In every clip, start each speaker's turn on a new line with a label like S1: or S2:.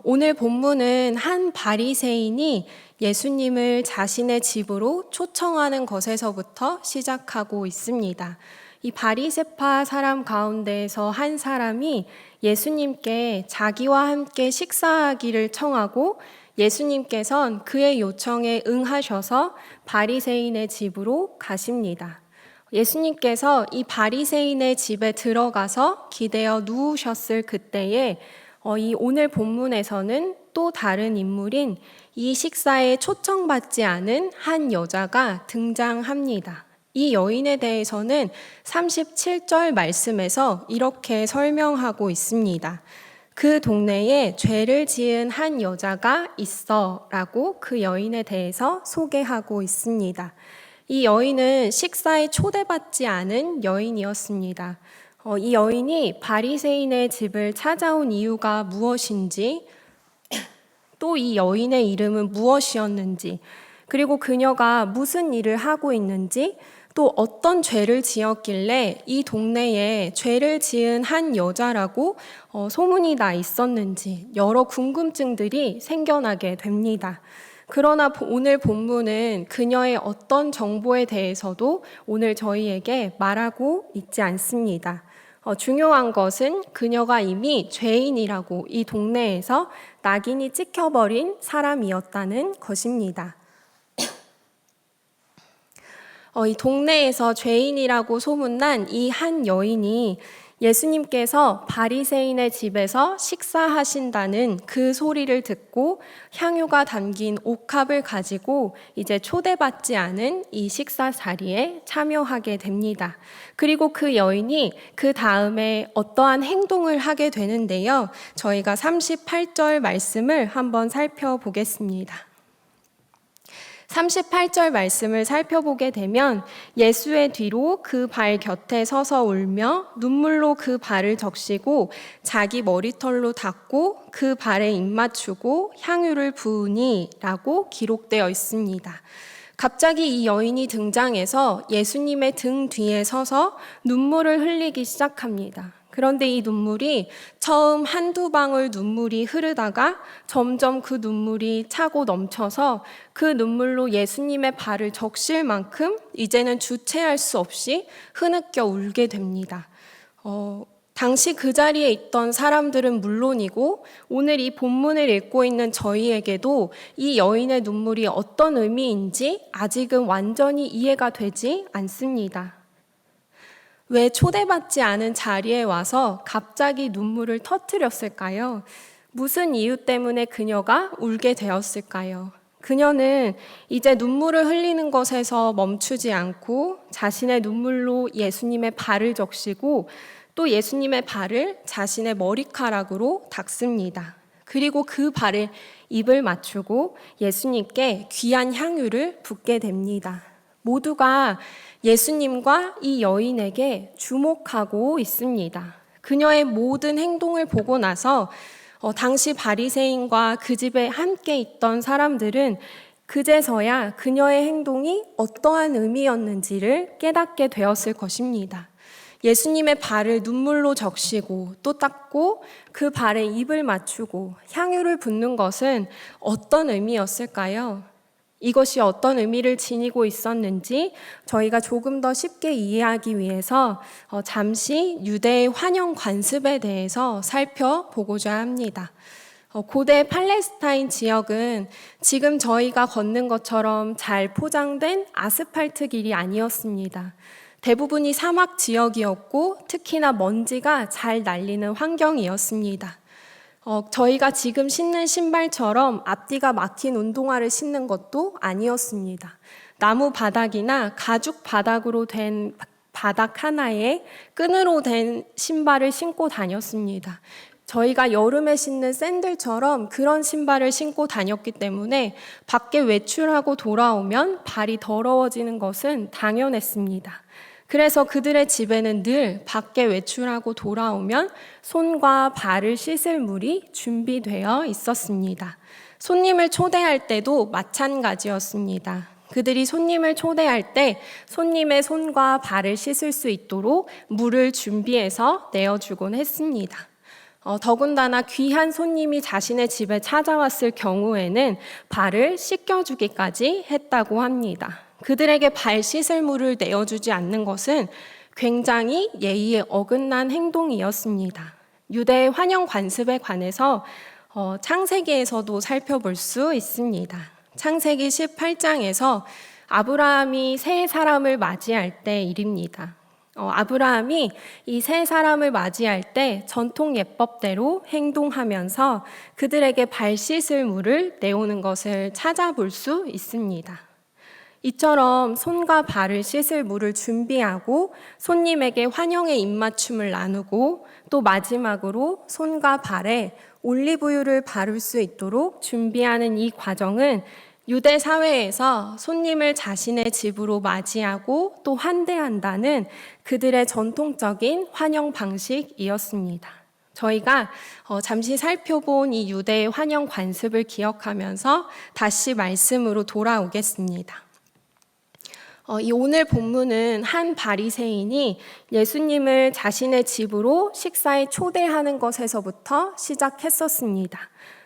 S1: 오늘 본문은 한 바리새인이 예수님을 자신의 집으로 초청하는 것에서부터 시작하고 있습니다. 이 바리새파 사람 가운데에서 한 사람이 예수님께 자기와 함께 식사하기를 청하고 예수님께선 그의 요청에 응하셔서 바리새인의 집으로 가십니다. 예수님께서 이 바리새인의 집에 들어가서 기대어 누우셨을 그때에 이 오늘 본문에서는 또 다른 인물인 이 식사에 초청받지 않은 한 여자가 등장합니다. 이 여인에 대해서는 37절 말씀에서 이렇게 설명하고 있습니다. 그 동네에 죄를 지은 한 여자가 있어 라고 그 여인에 대해서 소개하고 있습니다. 이 여인은 식사에 초대받지 않은 여인이었습니다. 이 여인이 바리새인의 집을 찾아온 이유가 무엇인지, 또 이 여인의 이름은 무엇이었는지, 그리고 그녀가 무슨 일을 하고 있는지, 또 어떤 죄를 지었길래 이 동네에 죄를 지은 한 여자라고 소문이 나 있었는지 여러 궁금증들이 생겨나게 됩니다. 그러나 오늘 본문은 그녀의 어떤 정보에 대해서도 오늘 저희에게 말하고 있지 않습니다. 중요한 것은 그녀가 이미 죄인이라고 이 동네에서 낙인이 찍혀버린 사람이었다는 것입니다. 이 동네에서 죄인이라고 소문난 이 한 여인이 예수님께서 바리새인의 집에서 식사하신다는 그 소리를 듣고 향유가 담긴 옥합을 가지고 이제 초대받지 않은 이 식사 자리에 참여하게 됩니다. 그리고 그 여인이 그 다음에 어떠한 행동을 하게 되는데요. 저희가 38절 말씀을 한번 살펴보겠습니다. 38절 말씀을 살펴보게 되면 예수의 뒤로 그 발 곁에 서서 울며 눈물로 그 발을 적시고 자기 머리털로 닦고 그 발에 입 맞추고 향유를 부으니 라고 기록되어 있습니다. 갑자기 이 여인이 등장해서 예수님의 등 뒤에 서서 눈물을 흘리기 시작합니다. 그런데 이 눈물이 처음 한두 방울 눈물이 흐르다가 점점 그 눈물이 차고 넘쳐서 그 눈물로 예수님의 발을 적실 만큼 이제는 주체할 수 없이 흐느껴 울게 됩니다. 당시 그 자리에 있던 사람들은 물론이고 오늘 이 본문을 읽고 있는 저희에게도 이 여인의 눈물이 어떤 의미인지 아직은 완전히 이해가 되지 않습니다. 왜 초대받지 않은 자리에 와서 갑자기 눈물을 터뜨렸을까요? 무슨 이유 때문에 그녀가 울게 되었을까요? 그녀는 이제 눈물을 흘리는 것에서 멈추지 않고 자신의 눈물로 예수님의 발을 적시고 또 예수님의 발을 자신의 머리카락으로 닦습니다. 그리고 그 발에 입을 맞추고 예수님께 귀한 향유를 붓게 됩니다. 모두가 예수님과 이 여인에게 주목하고 있습니다. 그녀의 모든 행동을 보고 나서 당시 바리새인과 그 집에 함께 있던 사람들은 그제서야 그녀의 행동이 어떠한 의미였는지를 깨닫게 되었을 것입니다. 예수님의 발을 눈물로 적시고 또 닦고 그 발에 입을 맞추고 향유를 붓는 것은 어떤 의미였을까요? 이것이 어떤 의미를 지니고 있었는지 저희가 조금 더 쉽게 이해하기 위해서 잠시 유대의 환영 관습에 대해서 살펴보고자 합니다. 고대 팔레스타인 지역은 지금 저희가 걷는 것처럼 잘 포장된 아스팔트 길이 아니었습니다. 대부분이 사막 지역이었고 특히나 먼지가 잘 날리는 환경이었습니다. 저희가 지금 신는 신발처럼 앞뒤가 막힌 운동화를 신는 것도 아니었습니다. 나무 바닥이나 가죽 바닥으로 된 바닥 하나에 끈으로 된 신발을 신고 다녔습니다. 저희가 여름에 신는 샌들처럼 그런 신발을 신고 다녔기 때문에 밖에 외출하고 돌아오면 발이 더러워지는 것은 당연했습니다. 그래서 그들의 집에는 늘 밖에 외출하고 돌아오면 손과 발을 씻을 물이 준비되어 있었습니다. 손님을 초대할 때도 마찬가지였습니다. 그들이 손님을 초대할 때 손님의 손과 발을 씻을 수 있도록 물을 준비해서 내어주곤 했습니다. 더군다나 귀한 손님이 자신의 집에 찾아왔을 경우에는 발을 씻겨주기까지 했다고 합니다. 그들에게 발 씻을 물을 내어주지 않는 것은 굉장히 예의에 어긋난 행동이었습니다. 유대의 환영 관습에 관해서 창세기에서도 살펴볼 수 있습니다. 창세기 18장에서 아브라함이 세 사람을 맞이할 때 일입니다. 아브라함이 이 세 사람을 맞이할 때 전통 예법대로 행동하면서 그들에게 발 씻을 물을 내오는 것을 찾아볼 수 있습니다. 이처럼 손과 발을 씻을 물을 준비하고 손님에게 환영의 입맞춤을 나누고 또 마지막으로 손과 발에 올리브유를 바를 수 있도록 준비하는 이 과정은 유대 사회에서 손님을 자신의 집으로 맞이하고 또 환대한다는 그들의 전통적인 환영 방식이었습니다. 저희가 잠시 살펴본 이 유대의 환영 관습을 기억하면서 다시 말씀으로 돌아오겠습니다. 이 오늘 본문은 한 바리새인이 예수님을 자신의 집으로 식사에 초대하는 것에서부터 시작했었습니다.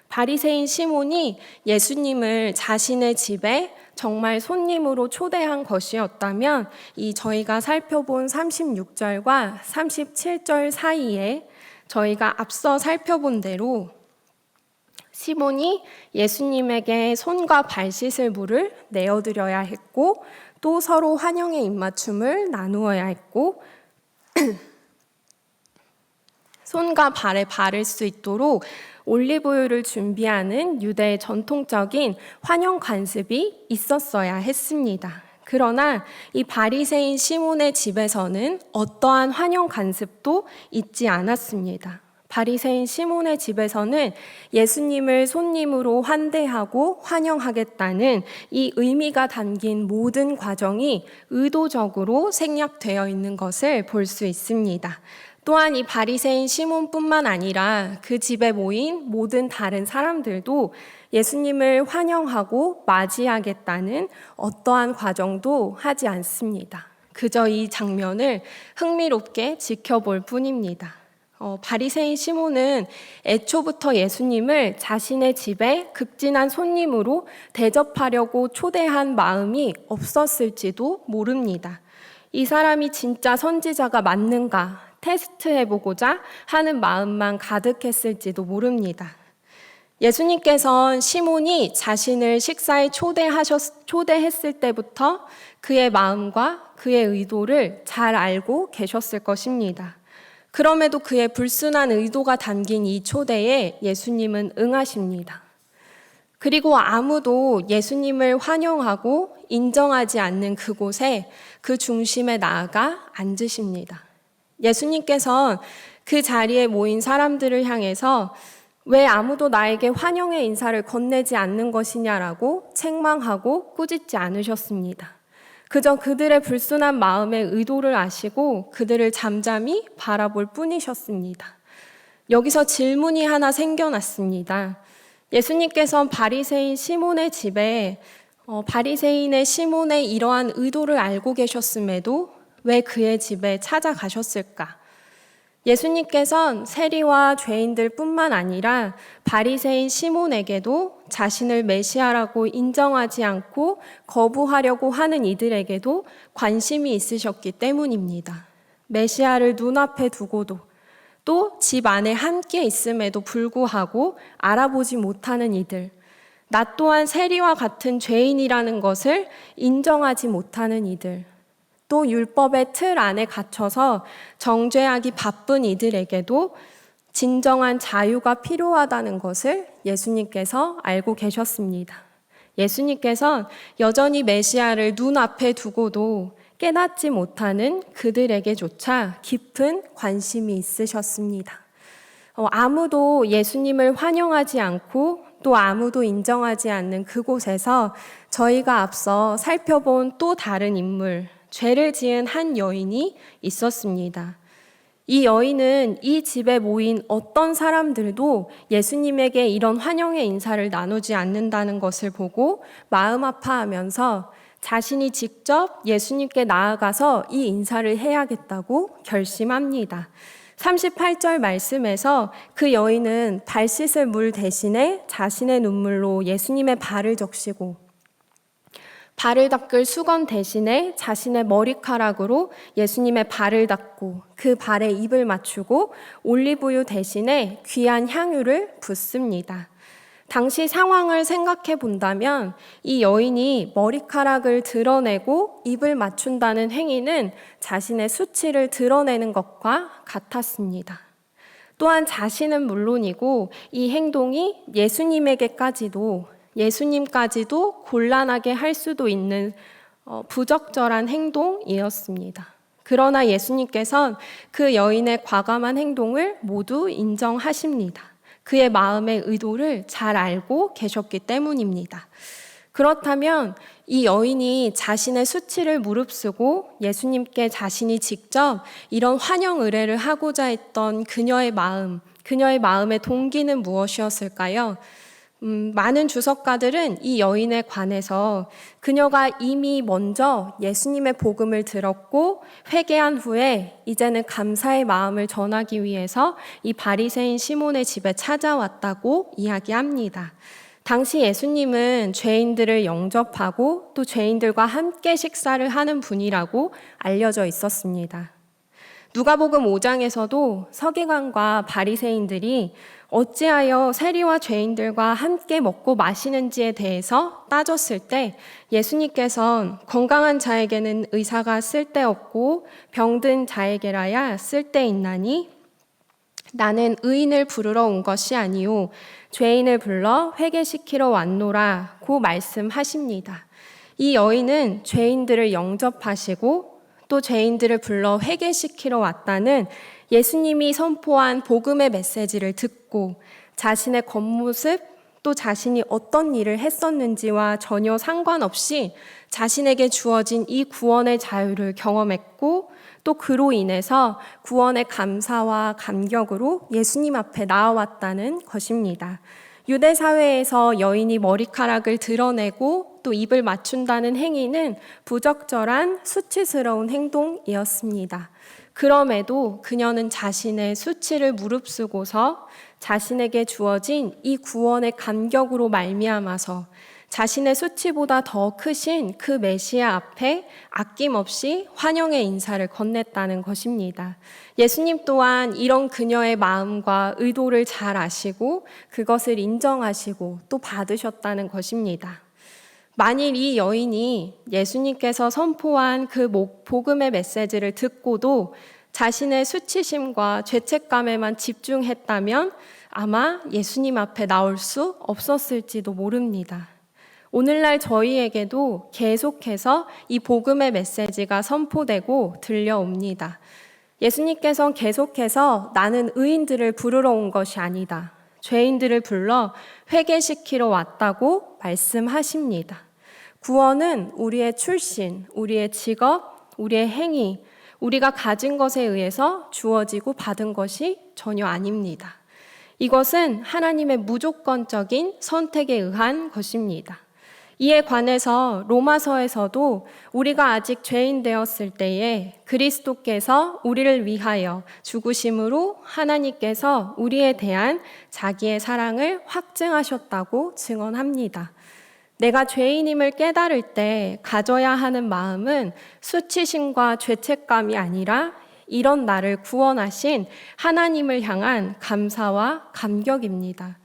S1: 바리새인 시몬이 예수님을 자신의 집에 정말 손님으로 초대한 것이었다면 저희가 살펴본 36절과 37절 사이에 저희가 앞서 살펴본 대로 시몬이 예수님에게 손과 발 씻을 물을 내어드려야 했고 또 서로 환영의 입맞춤을 나누어야 했고 손과 발에 바를 수 있도록 올리브유를 준비하는 유대의 전통적인 환영 관습이 있었어야 했습니다. 그러나 이 바리새인 시몬의 집에서는 어떠한 환영 관습도 있지 않았습니다. 바리새인 시몬의 집에서는 예수님을 손님으로 환대하고 환영하겠다는 이 의미가 담긴 모든 과정이 의도적으로 생략되어 있는 것을 볼 수 있습니다. 또한 이 바리새인 시몬뿐만 아니라 그 집에 모인 모든 다른 사람들도 예수님을 환영하고 맞이하겠다는 어떠한 과정도 하지 않습니다. 그저 이 장면을 흥미롭게 지켜볼 뿐입니다. 바리새인 시몬은 애초부터 예수님을 자신의 집에 극진한 손님으로 대접하려고 초대한 마음이 없었을지도 모릅니다. 이 사람이 진짜 선지자가 맞는가 테스트해보고자 하는 마음만 가득했을지도 모릅니다. 예수님께서는 시몬이 자신을 식사에 초대했을 때부터 그의 마음과 그의 의도를 잘 알고 계셨을 것입니다. 그럼에도 그의 불순한 의도가 담긴 이 초대에 예수님은 응하십니다. 그리고 아무도 예수님을 환영하고 인정하지 않는 그곳에 그 중심에 나아가 앉으십니다. 예수님께서는 그 자리에 모인 사람들을 향해서 왜 아무도 나에게 환영의 인사를 건네지 않는 것이냐라고 책망하고 꾸짖지 않으셨습니다. 그저 그들의 불순한 마음의 의도를 아시고 그들을 잠잠히 바라볼 뿐이셨습니다. 여기서 질문이 하나 생겨났습니다. 예수님께서 바리새인 시몬의 집에 바리새인의 시몬의 이러한 의도를 알고 계셨음에도 왜 그의 집에 찾아가셨을까? 예수님께서는 세리와 죄인들 뿐만 아니라 바리새인 시몬에게도 자신을 메시아라고 인정하지 않고 거부하려고 하는 이들에게도 관심이 있으셨기 때문입니다. 메시아를 눈앞에 두고도 또 집 안에 함께 있음에도 불구하고 알아보지 못하는 이들, 나 또한 세리와 같은 죄인이라는 것을 인정하지 못하는 이들, 또 율법의 틀 안에 갇혀서 정죄하기 바쁜 이들에게도 진정한 자유가 필요하다는 것을 예수님께서 알고 계셨습니다. 예수님께서는 여전히 메시아를 눈앞에 두고도 깨닫지 못하는 그들에게조차 깊은 관심이 있으셨습니다. 아무도 예수님을 환영하지 않고 또 아무도 인정하지 않는 그곳에서 저희가 앞서 살펴본 또 다른 인물, 죄를 지은 한 여인이 있었습니다. 이 여인은 이 집에 모인 어떤 사람들도 예수님에게 이런 환영의 인사를 나누지 않는다는 것을 보고 마음 아파하면서 자신이 직접 예수님께 나아가서 이 인사를 해야겠다고 결심합니다. 38절 말씀에서 그 여인은 발 씻을 물 대신에 자신의 눈물로 예수님의 발을 적시고 발을 닦을 수건 대신에 자신의 머리카락으로 예수님의 발을 닦고 그 발에 입을 맞추고 올리브유 대신에 귀한 향유를 붓습니다. 당시 상황을 생각해 본다면 이 여인이 머리카락을 드러내고 입을 맞춘다는 행위는 자신의 수치를 드러내는 것과 같았습니다. 또한 자신은 물론이고 이 행동이 예수님까지도 곤란하게 할 수도 있는 부적절한 행동이었습니다. 그러나 예수님께서는 그 여인의 과감한 행동을 모두 인정하십니다. 그의 마음의 의도를 잘 알고 계셨기 때문입니다. 그렇다면 이 여인이 자신의 수치를 무릅쓰고 예수님께 자신이 직접 이런 환영 의뢰를 하고자 했던 그녀의 마음의 동기는 무엇이었을까요? 많은 주석가들은 이 여인에 관해서 그녀가 이미 먼저 예수님의 복음을 들었고 회개한 후에 이제는 감사의 마음을 전하기 위해서 이 바리새인 시몬의 집에 찾아왔다고 이야기합니다. 당시 예수님은 죄인들을 영접하고 또 죄인들과 함께 식사를 하는 분이라고 알려져 있었습니다. 누가복음 5장에서도 서기관과 바리새인들이 어찌하여 세리와 죄인들과 함께 먹고 마시는지에 대해서 따졌을 때 예수님께서는 건강한 자에게는 의사가 쓸데없고 병든 자에게라야 쓸데있나니 나는 의인을 부르러 온 것이 아니요 죄인을 불러 회개시키러 왔노라고 말씀하십니다. 이 여인은 죄인들을 영접하시고 또 죄인들을 불러 회개시키러 왔다는 예수님이 선포한 복음의 메시지를 듣고 자신의 겉모습 또 자신이 어떤 일을 했었는지와 전혀 상관없이 자신에게 주어진 이 구원의 자유를 경험했고 또 그로 인해서 구원의 감사와 감격으로 예수님 앞에 나아왔다는 것입니다. 유대 사회에서 여인이 머리카락을 드러내고 또 입을 맞춘다는 행위는 부적절한 수치스러운 행동이었습니다. 그럼에도 그녀는 자신의 수치를 무릅쓰고서 자신에게 주어진 이 구원의 감격으로 말미암아서 자신의 수치보다 더 크신 그 메시아 앞에 아낌없이 환영의 인사를 건넸다는 것입니다. 예수님 또한 이런 그녀의 마음과 의도를 잘 아시고 그것을 인정하시고 또 받으셨다는 것입니다. 만일 이 여인이 예수님께서 선포한 그 복음의 메시지를 듣고도 자신의 수치심과 죄책감에만 집중했다면 아마 예수님 앞에 나올 수 없었을지도 모릅니다. 오늘날 저희에게도 계속해서 이 복음의 메시지가 선포되고 들려옵니다. 예수님께서는 계속해서 나는 의인들을 부르러 온 것이 아니다. 죄인들을 불러 회개시키러 왔다고 말씀하십니다. 구원은 우리의 출신, 우리의 직업, 우리의 행위, 우리가 가진 것에 의해서 주어지고 받은 것이 전혀 아닙니다. 이것은 하나님의 무조건적인 선택에 의한 것입니다. 이에 관해서 로마서에서도 우리가 아직 죄인 되었을 때에 그리스도께서 우리를 위하여 죽으심으로 하나님께서 우리에 대한 자기의 사랑을 확증하셨다고 증언합니다. 내가 죄인임을 깨달을 때 가져야 하는 마음은 수치심과 죄책감이 아니라 이런 나를 구원하신 하나님을 향한 감사와 감격입니다.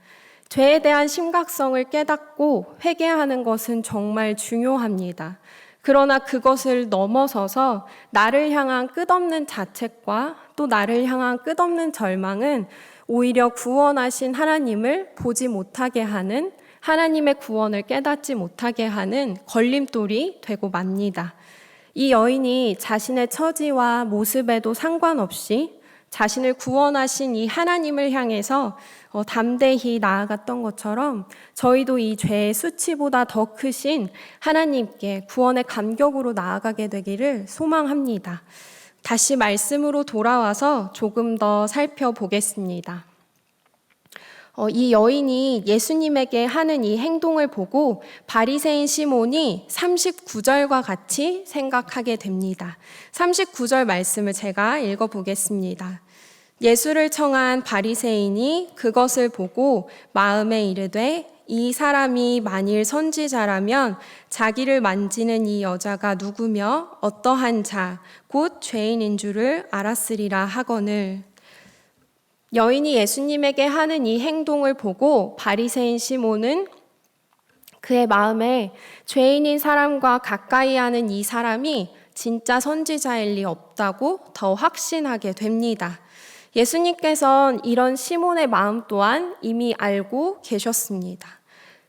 S1: 죄에 대한 심각성을 깨닫고 회개하는 것은 정말 중요합니다. 그러나 그것을 넘어서서 나를 향한 끝없는 자책과 또 나를 향한 끝없는 절망은 오히려 구원하신 하나님을 보지 못하게 하는, 하나님의 구원을 깨닫지 못하게 하는 걸림돌이 되고 맙니다. 이 여인이 자신의 처지와 모습에도 상관없이 자신을 구원하신 이 하나님을 향해서 담대히 나아갔던 것처럼 저희도 이 죄의 수치보다 더 크신 하나님께 구원의 감격으로 나아가게 되기를 소망합니다. 다시 말씀으로 돌아와서 조금 더 살펴보겠습니다. 이 여인이 예수님에게 하는 이 행동을 보고 바리새인 시몬이 39절과 같이 생각하게 됩니다. 39절 말씀을 제가 읽어보겠습니다. 예수를 청한 바리새인이 그것을 보고 마음에 이르되 이 사람이 만일 선지자라면 자기를 만지는 이 여자가 누구며 어떠한 자, 곧 죄인인 줄을 알았으리라 하거늘. 여인이 예수님에게 하는 이 행동을 보고 바리새인 시몬은 그의 마음에 죄인인 사람과 가까이 하는 이 사람이 진짜 선지자일 리 없다고 더 확신하게 됩니다. 예수님께서는 이런 시몬의 마음 또한 이미 알고 계셨습니다.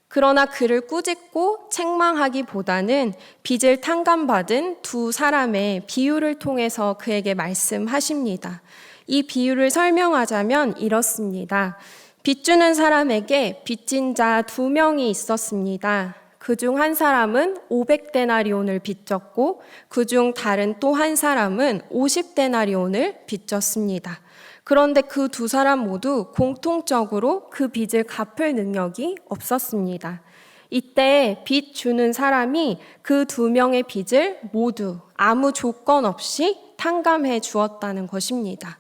S1: 그러나 그를 꾸짖고 책망하기보다는 빚을 탕감받은 두 사람의 비유를 통해서 그에게 말씀하십니다. 이 비유를 설명하자면 이렇습니다. 빚 주는 사람에게 빚진 자 2명이 있었습니다. 그중 한 사람은 500데나리온을 빚졌고 그중 다른 또 한 사람은 50데나리온을 빚졌습니다. 그런데 그 두 사람 모두 공통적으로 그 빚을 갚을 능력이 없었습니다. 이때 빚 주는 사람이 그 2명의 빚을 모두 아무 조건 없이 탕감해 주었다는 것입니다.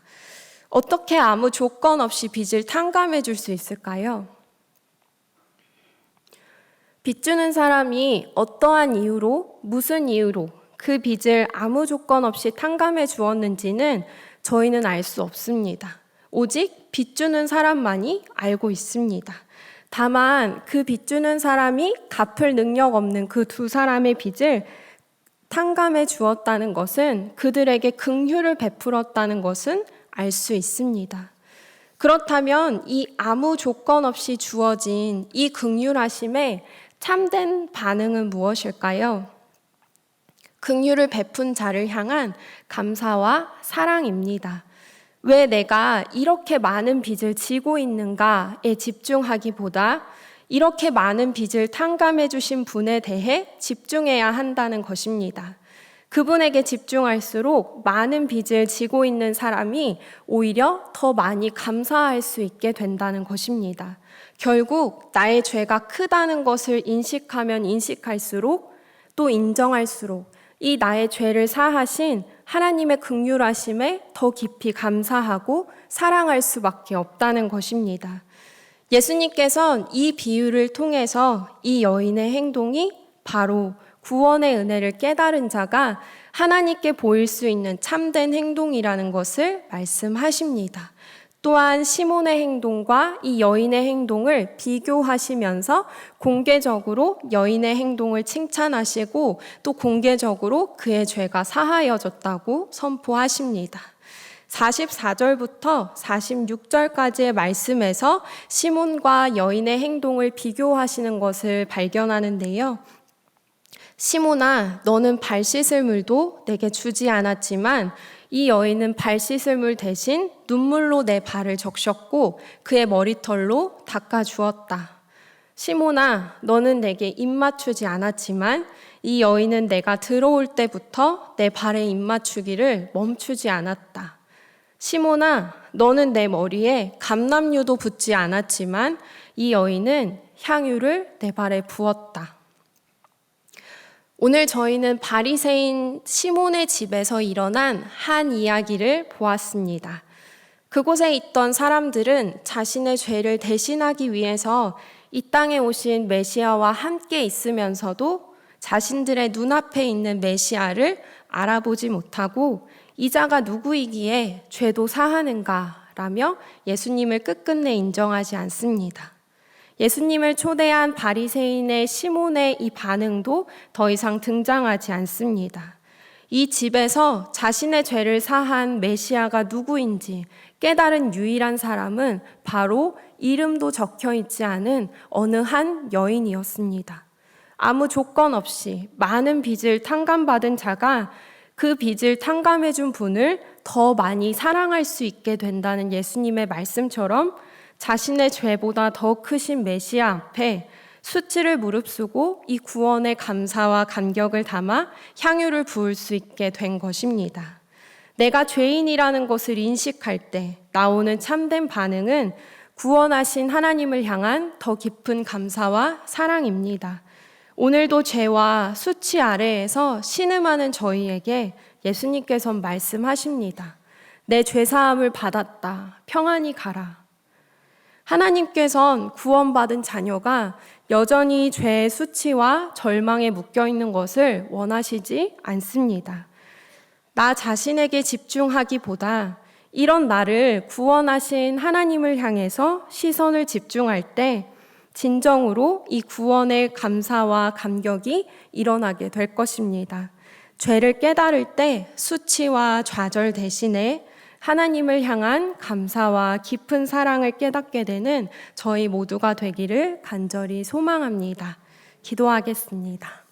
S1: 어떻게 아무 조건 없이 빚을 탕감해 줄 수 있을까요? 빚 주는 사람이 어떠한 이유로, 무슨 이유로 그 빚을 아무 조건 없이 탕감해 주었는지는 저희는 알 수 없습니다. 오직 빚 주는 사람만이 알고 있습니다. 다만 그 빚 주는 사람이 갚을 능력 없는 그 두 사람의 빚을 탕감해 주었다는 것은 그들에게 긍휼을 베풀었다는 것은 알 수 있습니다. 그렇다면 이 아무 조건 없이 주어진 이 긍휼하심의 참된 반응은 무엇일까요? 긍휼을 베푼 자를 향한 감사와 사랑입니다. 왜 내가 이렇게 많은 빚을 지고 있는가에 집중하기보다 이렇게 많은 빚을 탕감해 주신 분에 대해 집중해야 한다는 것입니다. 그분에게 집중할수록 많은 빚을 지고 있는 사람이 오히려 더 많이 감사할 수 있게 된다는 것입니다. 결국 나의 죄가 크다는 것을 인식하면 인식할수록 또 인정할수록 이 나의 죄를 사하신 하나님의 긍휼하심에 더 깊이 감사하고 사랑할 수밖에 없다는 것입니다. 예수님께서는 이 비유를 통해서 이 여인의 행동이 바로 구원의 은혜를 깨달은 자가 하나님께 보일 수 있는 참된 행동이라는 것을 말씀하십니다. 또한 시몬의 행동과 이 여인의 행동을 비교하시면서 공개적으로 여인의 행동을 칭찬하시고 또 공개적으로 그의 죄가 사하여졌다고 선포하십니다. 44절부터 46절까지의 말씀에서 시몬과 여인의 행동을 비교하시는 것을 발견하는데요. 시몬아, 너는 발 씻을 물도 내게 주지 않았지만 이 여인은 발 씻을 물 대신 눈물로 내 발을 적셨고 그의 머리털로 닦아 주었다. 시몬아, 너는 내게 입 맞추지 않았지만 이 여인은 내가 들어올 때부터 내 발에 입 맞추기를 멈추지 않았다. 시몬아, 너는 내 머리에 감람유도 붓지 않았지만 이 여인은 향유를 내 발에 부었다. 오늘 저희는 바리새인 시몬의 집에서 일어난 한 이야기를 보았습니다. 그곳에 있던 사람들은 자신의 죄를 대신하기 위해서 이 땅에 오신 메시아와 함께 있으면서도 자신들의 눈앞에 있는 메시아를 알아보지 못하고 이 자가 누구이기에 죄도 사하는가라며 예수님을 끝끝내 인정하지 않습니다. 예수님을 초대한 바리새인의 시몬의 이 반응도 더 이상 등장하지 않습니다. 이 집에서 자신의 죄를 사한 메시아가 누구인지 깨달은 유일한 사람은 바로 이름도 적혀 있지 않은 어느 한 여인이었습니다. 아무 조건 없이 많은 빚을 탕감받은 자가 그 빚을 탕감해 준 분을 더 많이 사랑할 수 있게 된다는 예수님의 말씀처럼 자신의 죄보다 더 크신 메시아 앞에 수치를 무릅쓰고 이 구원의 감사와 감격을 담아 향유를 부을 수 있게 된 것입니다. 내가 죄인이라는 것을 인식할 때 나오는 참된 반응은 구원하신 하나님을 향한 더 깊은 감사와 사랑입니다. 오늘도 죄와 수치 아래에서 신음하는 저희에게 예수님께서 말씀하십니다. 내 죄사함을 받았다. 평안히 가라. 하나님께선 구원받은 자녀가 여전히 죄의 수치와 절망에 묶여 있는 것을 원하시지 않습니다. 나 자신에게 집중하기보다 이런 나를 구원하신 하나님을 향해서 시선을 집중할 때 진정으로 이 구원의 감사와 감격이 일어나게 될 것입니다. 죄를 깨달을 때 수치와 좌절 대신에 하나님을 향한 감사와 깊은 사랑을 깨닫게 되는 저희 모두가 되기를 간절히 소망합니다. 기도하겠습니다.